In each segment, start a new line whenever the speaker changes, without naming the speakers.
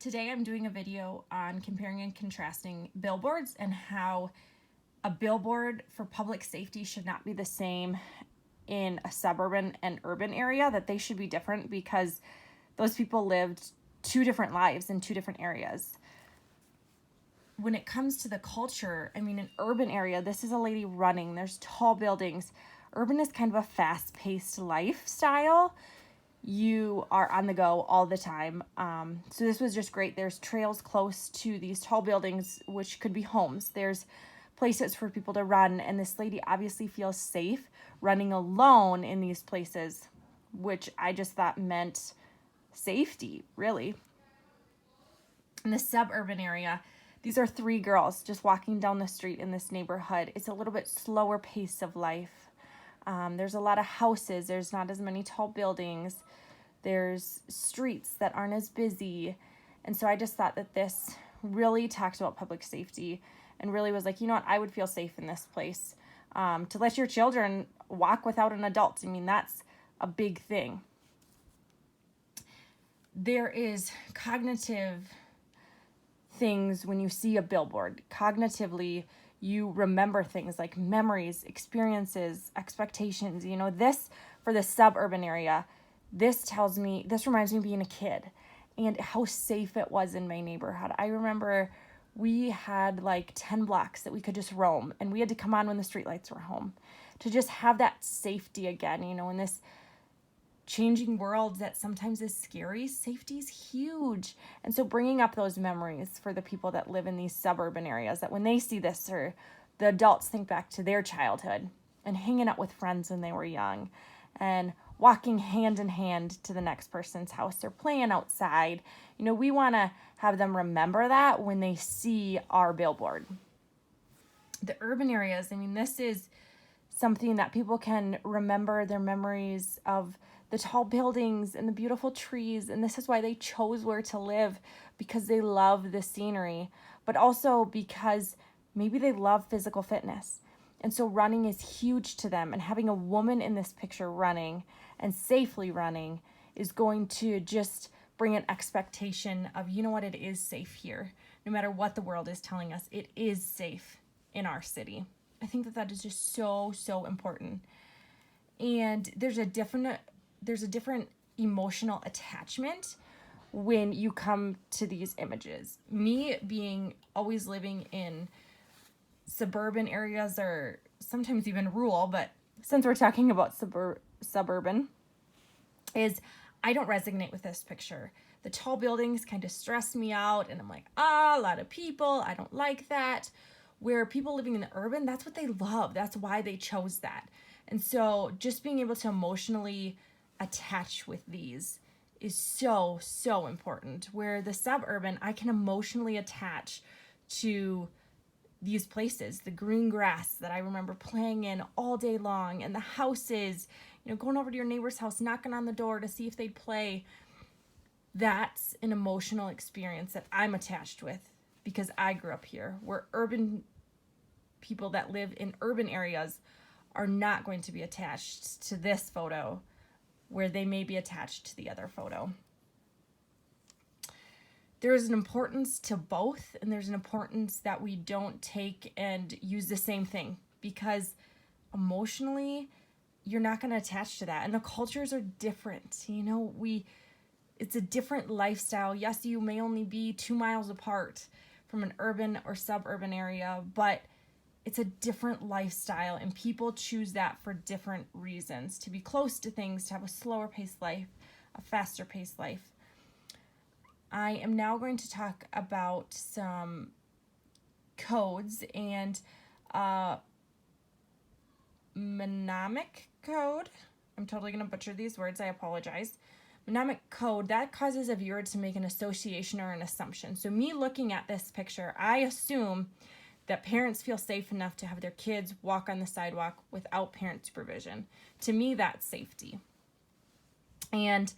Today I'm doing a video on comparing and contrasting billboards and how a billboard for public safety should not be the same in a suburban and urban area, that they should be different because those people lived two different lives in two different areas. When it comes to the culture, an urban area, this is a lady running, there's tall buildings. Urban is kind of a fast-paced lifestyle. You are on the go all the time. So this was just great. There's trails close to these tall buildings, which could be homes. There's places for people to run, and this lady obviously feels safe running alone in these places, which I just thought meant safety, really. In the suburban area, these are three girls just walking down the street in this neighborhood. It's a little bit slower pace of life. There's a lot of houses. There's not as many tall buildings. There's streets that aren't as busy. And so I just thought that this really talks about public safety and really was like, you know what, I would feel safe in this place. To let your children walk without an adult, that's a big thing. There is cognitive things when you see a billboard. Cognitively, you remember things like memories, experiences, expectations. This for the suburban area, this reminds me of being a kid and how safe it was in my neighborhood. I remember we had like 10 blocks that we could just roam, and we had to come on when the streetlights were home to just have that safety again. In this changing world that sometimes is scary, safety is huge. And so bringing up those memories for the people that live in these suburban areas, that when they see this, or the adults think back to their childhood and hanging out with friends when they were young and walking hand in hand to the next person's house or playing outside. We want to have them remember that when they see our billboard. The urban areas, this is something that people can remember, their memories of the tall buildings and the beautiful trees. And this is why they chose where to live, because they love the scenery, but also because maybe they love physical fitness. And so running is huge to them. And having a woman in this picture running and safely running is going to just bring an expectation of, it is safe here. No matter what the world is telling us, it is safe in our city. I think that is just so, so important. And there's a different emotional attachment when you come to these images. Me being always living in suburban areas, or sometimes even rural, but since we're talking about suburban, is I don't resonate with this picture. The tall buildings kind of stress me out, and I'm like, a lot of people, I don't like that. Where people living in the urban, that's what they love. That's why they chose that. And so just being able to emotionally attach with these is so, so important. Where the suburban, I can emotionally attach to these places, the green grass that I remember playing in all day long, and the houses, going over to your neighbor's house, knocking on the door to see if they'd play. That's an emotional experience that I'm attached with because I grew up here. Where urban people that live in urban areas are not going to be attached to this photo, where they may be attached to the other photo. There is an importance to both, and there's an importance that we don't take and use the same thing, because emotionally, you're not going to attach to that. And the cultures are different. It's a different lifestyle. Yes, you may only be 2 miles apart from an urban or suburban area, but it's a different lifestyle, and people choose that for different reasons. To be close to things, to have a slower paced life, a faster paced life. I am now going to talk about some codes and mnemonic code. I'm totally going to butcher these words. I apologize. Mnemonic code, that causes a viewer to make an association or an assumption. So me looking at this picture, I assume that parents feel safe enough to have their kids walk on the sidewalk without parent supervision. To me, that's safety. And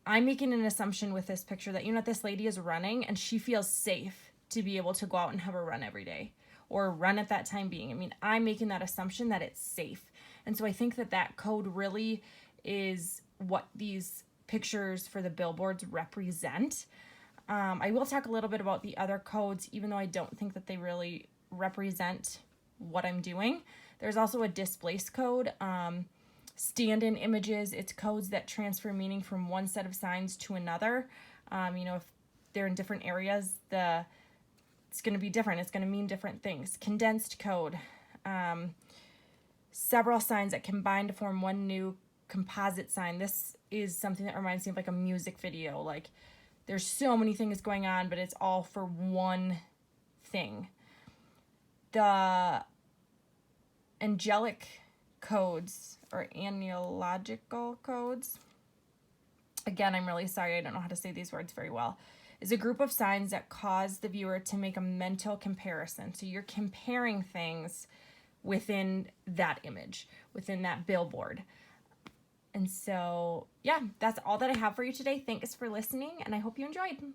I'm making an assumption with this picture that, this lady is running and she feels safe to be able to go out and have a run every day, or run at that time being. I'm making that assumption that it's safe. And so I think that code really is what these pictures for the billboards represent. I will talk a little bit about the other codes, even though I don't think that they really represent what I'm doing. There's also a displace code. Stand-in images, it's codes that transfer meaning from one set of signs to another. If they're in different areas, it's going to be different. It's going to mean different things. Condensed code, several signs that combine to form one new composite sign. This is something that reminds me of like a music video. Like there's so many things going on, but it's all for one thing. The angelic codes or analogical codes, again, I'm really sorry, I don't know how to say these words very well, is a group of signs that cause the viewer to make a mental comparison. So you're comparing things within that image, within that billboard. And so, yeah, that's all that I have for you today. Thanks for listening, and I hope you enjoyed.